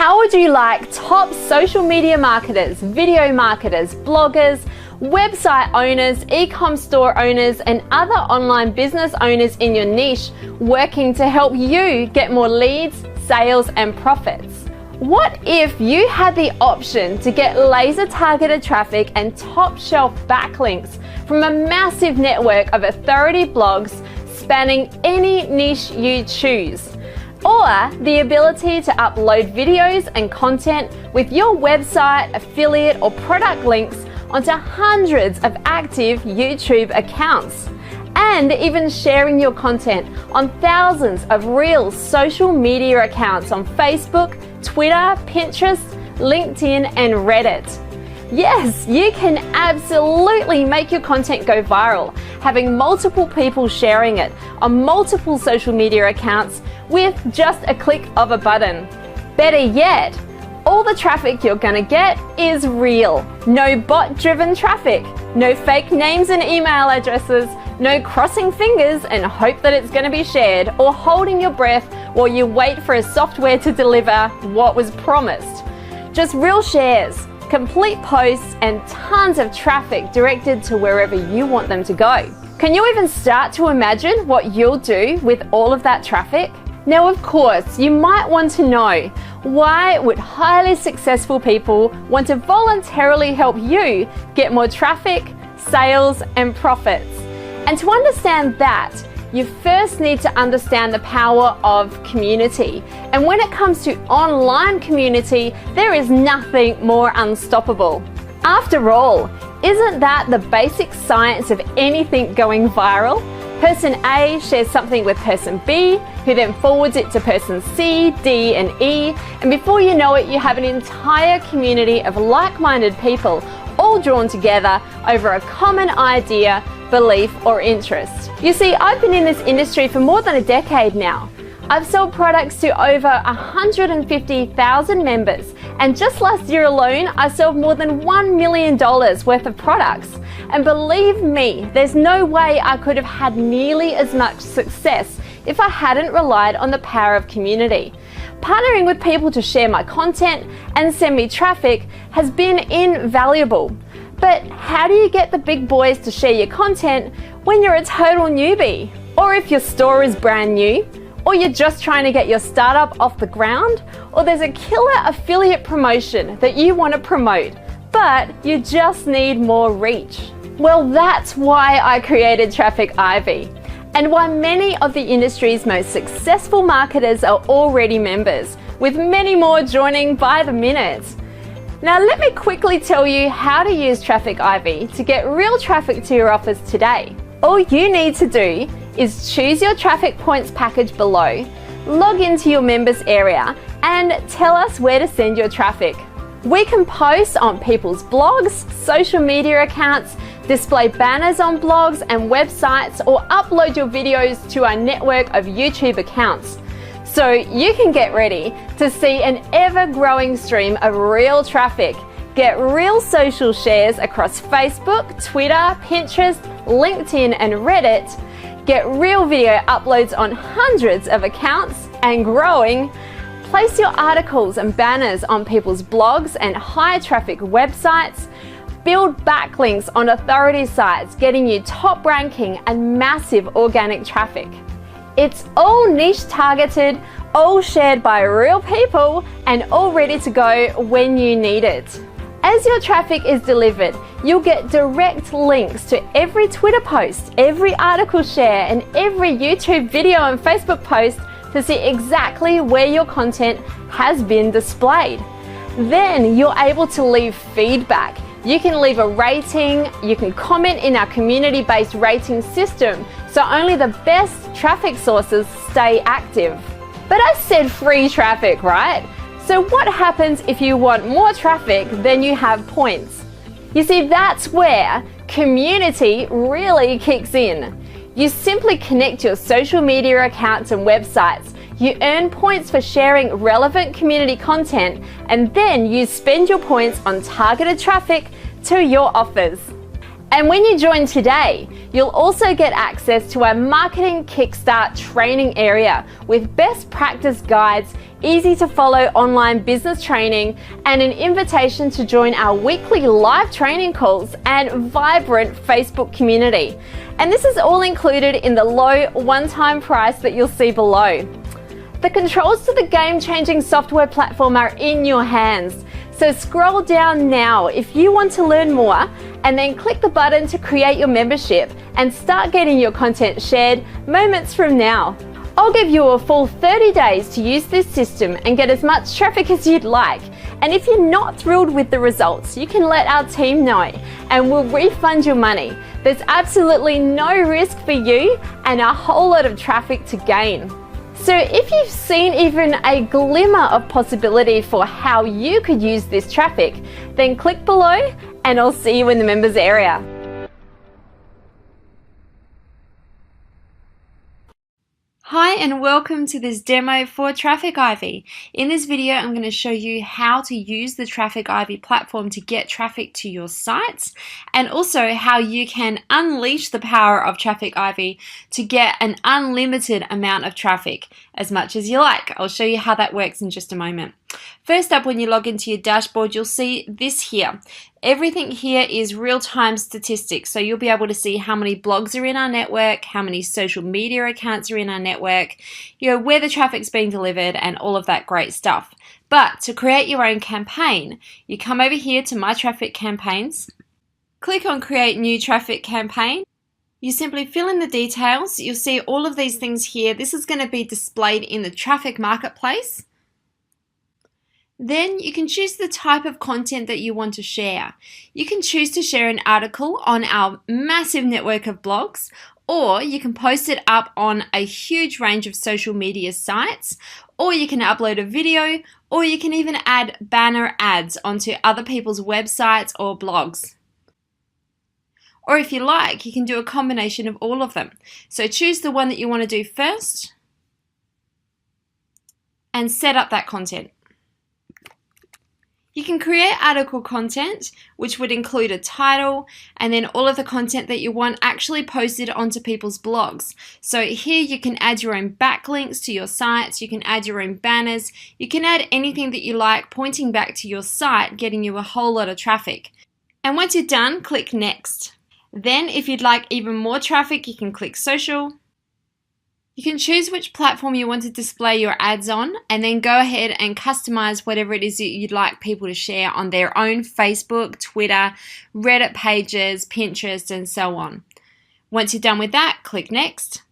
How would you like top social media marketers, video marketers, bloggers, website owners, e-com store owners, and other online business owners in your niche working to help you get more leads, sales, and profits? What if you had the option to get laser targeted traffic and top shelf backlinks from a massive network of authority blogs spanning any niche you choose? Or the ability to upload videos and content with your website, affiliate, or product links onto hundreds of active YouTube accounts, and even sharing your content on thousands of real social media accounts on Facebook, Twitter, Pinterest, LinkedIn, and Reddit. Yes, you can absolutely make your content go viral, having multiple people sharing it on multiple social media accounts with just a click of a button. Better yet, all the traffic you're gonna get is real. No bot-driven traffic, no fake names and email addresses, no crossing fingers and hope that it's gonna be shared, or holding your breath while you wait for a software to deliver what was promised. Just real shares, complete posts, and tons of traffic directed to wherever you want them to go. Can you even start to imagine what you'll do with all of that traffic? Now, of course, you might want to know, why would highly successful people want to voluntarily help you get more traffic, sales, and profits? And to understand that, you first need to understand the power of community. And when it comes to online community, there is nothing more unstoppable. After all, isn't that the basic science of anything going viral? Person A shares something with person B, who then forwards it to person C, D, and E, and before you know it, you have an entire community of like-minded people all drawn together over a common idea, belief, or interest. You see, I've been in this industry for more than a decade now. I've sold products to over 150,000 members, and just last year alone, I sold more than $1 million worth of products. And believe me, there's no way I could have had nearly as much success if I hadn't relied on the power of community. Partnering with people to share my content and send me traffic has been invaluable. But how do you get the big boys to share your content when you're a total newbie? Or if your store is brand new? Or you're just trying to get your startup off the ground? Or there's a killer affiliate promotion that you want to promote, but you just need more reach? Well, that's why I created Traffic Ivy, and why many of the industry's most successful marketers are already members, with many more joining by the minute. Now, let me quickly tell you how to use Traffic Ivy to get real traffic to your offers today. All you need to do is choose your traffic points package below, log into your members area, and tell us where to send your traffic. We can post on people's blogs, social media accounts, display banners on blogs and websites, or upload your videos to our network of YouTube accounts. So you can get ready to see an ever-growing stream of real traffic, get real social shares across Facebook, Twitter, Pinterest, LinkedIn, and Reddit, get real video uploads on hundreds of accounts and growing, place your articles and banners on people's blogs and high traffic websites, build backlinks on authority sites, getting you top ranking and massive organic traffic. It's all niche targeted, all shared by real people, and all ready to go when you need it. As your traffic is delivered, you'll get direct links to every Twitter post, every article share, and every YouTube video and Facebook post to see exactly where your content has been displayed. Then you're able to leave feedback. You can leave a rating, you can comment in our community-based rating system, so only the best traffic sources stay active. But I said free traffic, right? So what happens if you want more traffic than you have points? You see, that's where community really kicks in. You simply connect your social media accounts and websites. You earn points for sharing relevant community content, and then you spend your points on targeted traffic to your offers. And when you join today, you'll also get access to our Marketing Kickstart training area with best practice guides, easy to follow online business training, and an invitation to join our weekly live training calls and vibrant Facebook community. And this is all included in the low one-time price that you'll see below. The controls to the game-changing software platform are in your hands. So scroll down now if you want to learn more, and then click the button to create your membership and start getting your content shared moments from now. I'll give you a full 30 days to use this system and get as much traffic as you'd like. And if you're not thrilled with the results, you can let our team know and we'll refund your money. There's absolutely no risk for you and a whole lot of traffic to gain. So if you've seen even a glimmer of possibility for how you could use this traffic, then click below and I'll see you in the members area. Hi and welcome to this demo for Traffic Ivy. In this video, I'm going to show you how to use the Traffic Ivy platform to get traffic to your sites, and also how you can unleash the power of Traffic Ivy to get an unlimited amount of traffic, as much as you like. I'll show you how that works in just a moment. First up, when you log into your dashboard, you'll see this here. Everything here is real-time statistics, so you'll be able to see how many blogs are in our network, how many social media accounts are in our network, where the traffic's being delivered, and all of that great stuff. But to create your own campaign, you come over here to My Traffic Campaigns, click on Create New Traffic Campaign. You simply fill in the details. You'll see all of these things here. This is going to be displayed in the Traffic Marketplace. Then you can choose the type of content that you want to share. You can choose to share an article on our massive network of blogs, or you can post it up on a huge range of social media sites, or you can upload a video, or you can even add banner ads onto other people's websites or blogs. Or if you like, you can do a combination of all of them. So choose the one that you want to do first and set up that content. You can create article content, which would include a title and then all of the content that you want actually posted onto people's blogs. So here you can add your own backlinks to your sites, you can add your own banners, you can add anything that you like pointing back to your site, getting you a whole lot of traffic. And once you're done, click Next. Then if you'd like even more traffic, you can click Social. You can choose which platform you want to display your ads on, and then go ahead and customize whatever it is that you'd like people to share on their own Facebook, Twitter, Reddit pages, Pinterest, and so on. Once you're done with that, click Next.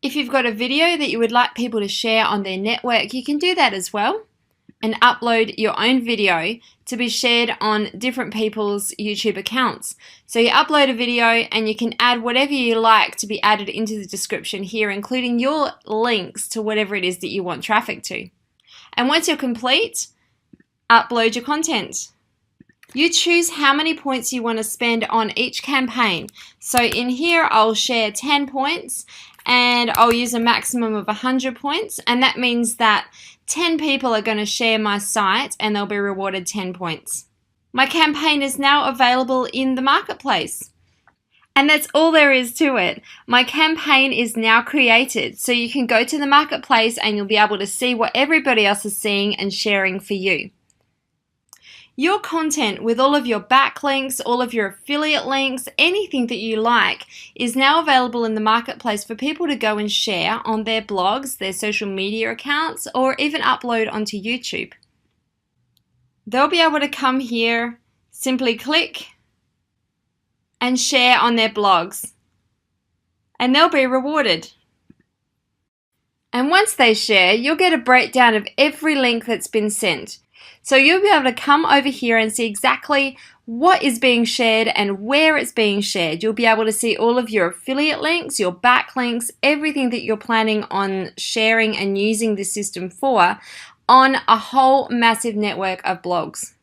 If you've got a video that you would like people to share on their network, you can do that as well, and upload your own video to be shared on different people's YouTube accounts. So you upload a video and you can add whatever you like to be added into the description here, including your links to whatever it is that you want traffic to. And once you're complete, upload your content. You choose how many points you want to spend on each campaign. So in here, I'll share 10 points and I'll use a maximum of 100 points. And that means that 10 people are going to share my site and they'll be rewarded 10 points. My campaign is now available in the marketplace. And that's all there is to it. My campaign is now created, so you can go to the marketplace and you'll be able to see what everybody else is seeing and sharing for you. Your content with all of your backlinks, all of your affiliate links, anything that you like is now available in the marketplace for people to go and share on their blogs, their social media accounts, or even upload onto YouTube. They'll be able to come here, simply click and share on their blogs, and they'll be rewarded. And once they share, you'll get a breakdown of every link that's been sent. So you'll be able to come over here and see exactly what is being shared and where it's being shared. You'll be able to see all of your affiliate links, your backlinks, everything that you're planning on sharing and using this system for on a whole massive network of blogs.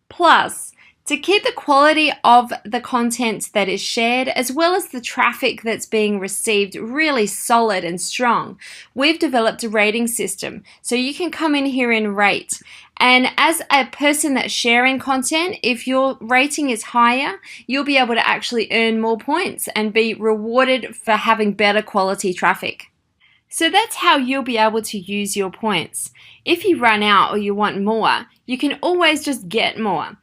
Plus, to keep the quality of the content that is shared as well as the traffic that's being received really solid and strong, we've developed a rating system. So you can come in here and rate. And as a person that's sharing content, if your rating is higher, you'll be able to actually earn more points and be rewarded for having better quality traffic. So that's how you'll be able to use your points. If you run out or you want more, you can always just get more.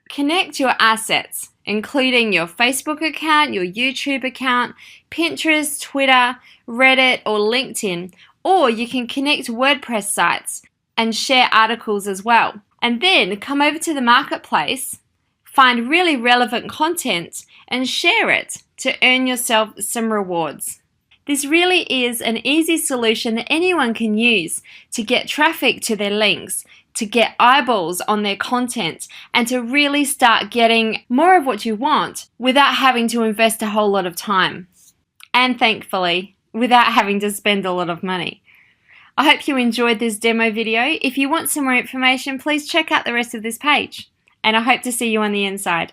Connect your assets, including your Facebook account, your YouTube account, Pinterest, Twitter, Reddit, or LinkedIn, or you can connect WordPress sites and share articles as well. And then come over to the marketplace, find really relevant content, and share it to earn yourself some rewards. This really is an easy solution that anyone can use to get traffic to their links, to get eyeballs on their content, and to really start getting more of what you want without having to invest a whole lot of time. And thankfully, without having to spend a lot of money. I hope you enjoyed this demo video. If you want some more information, please check out the rest of this page. And I hope to see you on the inside.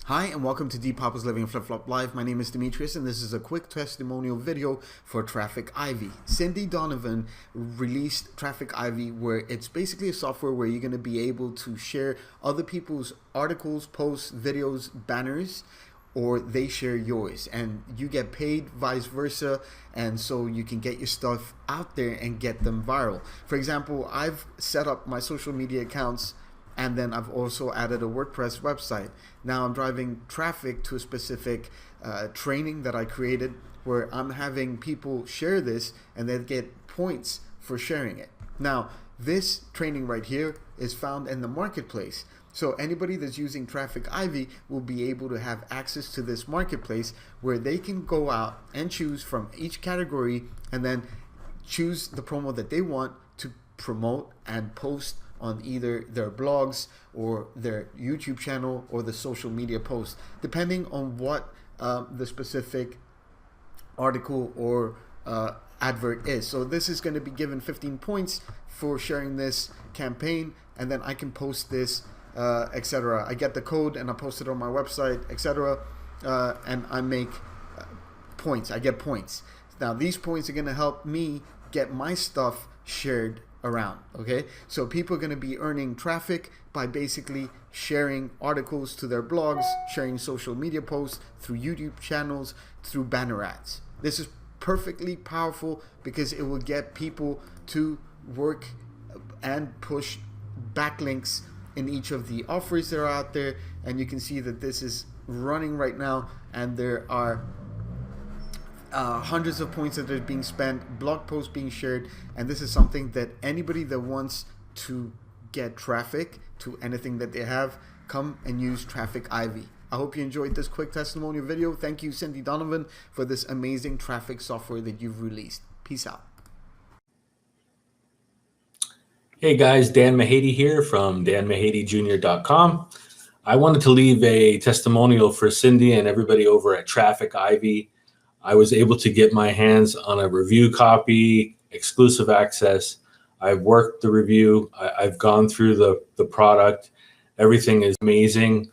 Hi and welcome to Deepopper's Living Flip Flop Live. My name is Demetrius and this is a quick testimonial video for Traffic Ivy. Cindy Donovan released Traffic Ivy, where it's basically a software where you're going to be able to share other people's articles, posts, videos, banners, or they share yours and you get paid vice versa, and so you can get your stuff out there and get them viral. For example, I've set up my social media accounts and then I've also added a WordPress website. Now I'm driving traffic to a specific training that I created where I'm having people share this and they get points for sharing it. Now this training right here is found in the marketplace. So anybody that's using Traffic Ivy will be able to have access to this marketplace where they can go out and choose from each category and then choose the promo that they want to promote and post on either their blogs or their YouTube channel or the social media post, depending on what the specific article or advert is. So this is going to be given 15 points for sharing this campaign, and then I can post this, etc. I get the code and I post it on my website, etc. And I make points. I get points. Now these points are going to help me get my stuff shared around. Okay, so people are going to be earning traffic by basically sharing articles to their blogs, sharing social media posts, through YouTube channels, through banner ads. This is perfectly powerful because it will get people to work and push backlinks in each of the offers that are out there. And you can see that this is running right now and there are hundreds of points that are being spent, blog posts being shared, and this is something that anybody that wants to get traffic to anything that they have, come and use Traffic Ivy. I hope you enjoyed this quick testimonial video. Thank you, Cindy Donovan, for this amazing traffic software that you've released. Peace out. Hey guys, Dan Mahady here from danmahadyjr.com. I wanted to leave a testimonial for Cindy and everybody over at Traffic Ivy. I was able to get my hands on a review copy, exclusive access. I've worked the review. I've gone through the product. Everything is amazing.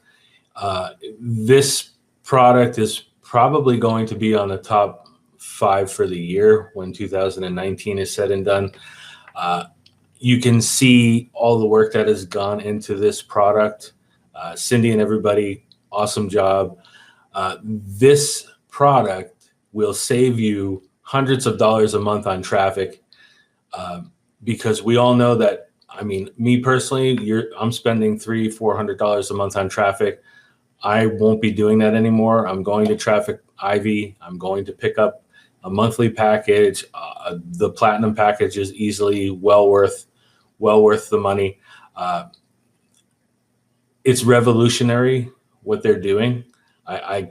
This product is probably going to be on the top 5 for the year when 2019 is said and done. You can see all the work that has gone into this product. Cindy and everybody, awesome job. This product will save you hundreds of dollars a month on traffic, because we all know that, I mean, me personally, I'm spending $300-400 a month on traffic. I won't be doing that anymore. I'm going to Traffic Ivy. I'm going to pick up a monthly package. The platinum package is easily well worth the money. It's revolutionary what they're doing. I'm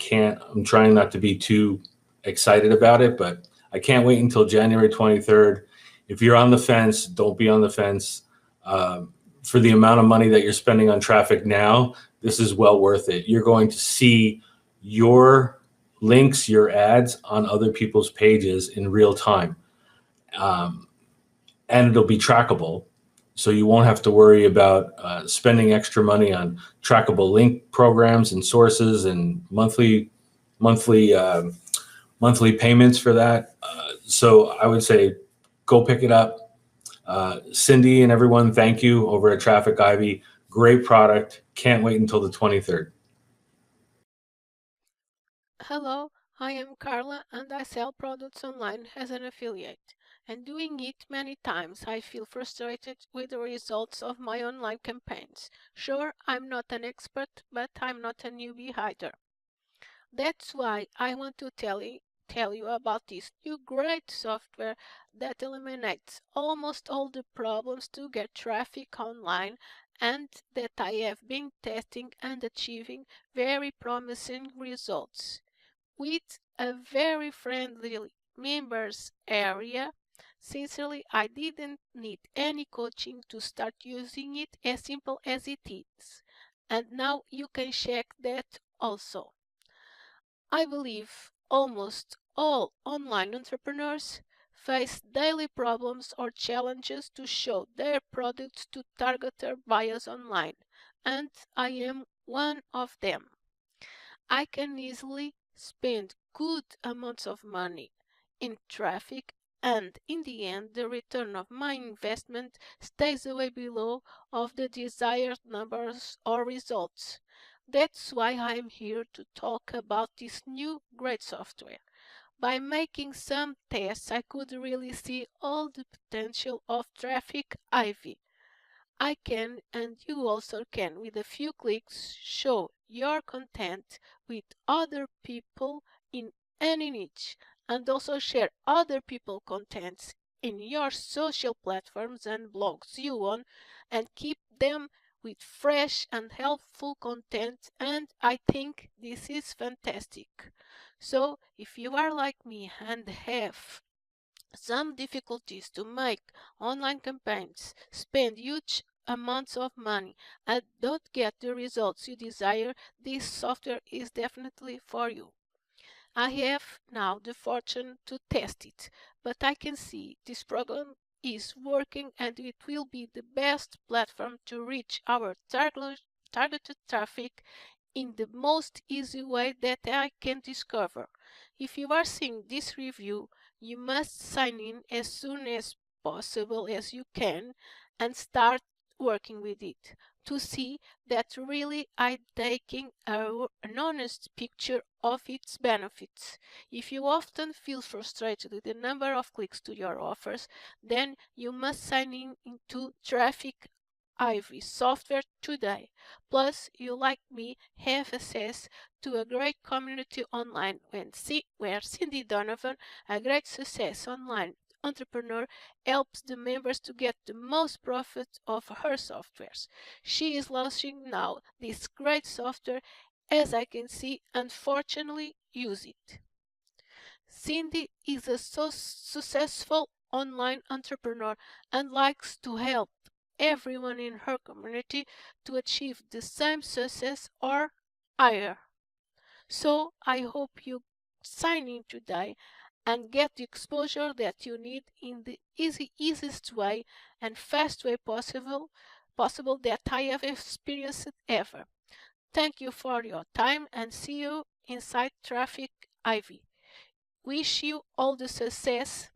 trying not to be too excited about it, but I can't wait until January 23rd. If you're on the fence, don't be on the fence. For the amount of money that you're spending on traffic now, this is well worth it. You're going to see your links, your ads on other people's pages in real time. And it'll be trackable. So you won't have to worry about spending extra money on trackable link programs and sources and monthly payments for that. So I would say go pick it up. Cindy and everyone, thank you over at Traffic Ivy. Great product. Can't wait until the 23rd. Hello, I am Carla and I sell products online as an affiliate. And doing it many times, I feel frustrated with the results of my online campaigns. Sure, I'm not an expert, but I'm not a newbie either. That's why I want to tell you about this new great software that eliminates almost all the problems to get traffic online and that I have been testing and achieving very promising results. With a very friendly members area, sincerely, I didn't need any coaching to start using it, as simple as it is. And now you can check that also. I believe almost all online entrepreneurs face daily problems or challenges to show their products to targeted buyers online, and I am one of them. I can easily spend good amounts of money in traffic, and in the end the return of my investment stays way below of the desired numbers or results. That's why I'm here to talk about this new great software. By making some tests, I could really see all the potential of Traffic Ivy. I can, and you also can, with a few clicks, show your content with other people in any niche and also share other people contents in your social platforms and blogs you own and keep them with fresh and helpful content, and I think this is fantastic. So if you are like me and have some difficulties to make online campaigns, spend huge amounts of money, and don't get the results you desire, this software is definitely for you. I have now the fortune to test it, but I can see this program is working and it will be the best platform to reach our targeted traffic in the most easy way that I can discover. If you are seeing this review, you must sign in as soon as possible as you can and start working with it to see that really I'm taking an honest picture of its benefits. If you often feel frustrated with the number of clicks to your offers, then you must sign in into Traffic Ivy software today. Plus, you like me have access to a great community online where Cindy Donovan, a great success online entrepreneur, helps the members to get the most profit of her softwares. She is launching now this great software as I can see and fortunately use it. Cindy is a so successful online entrepreneur and likes to help everyone in her community to achieve the same success or higher. So I hope you sign in today and get the exposure that you need in the easiest way and fast way possible that I have experienced ever. Thank you for your time and see you inside Traffic Ivy. Wish you all the success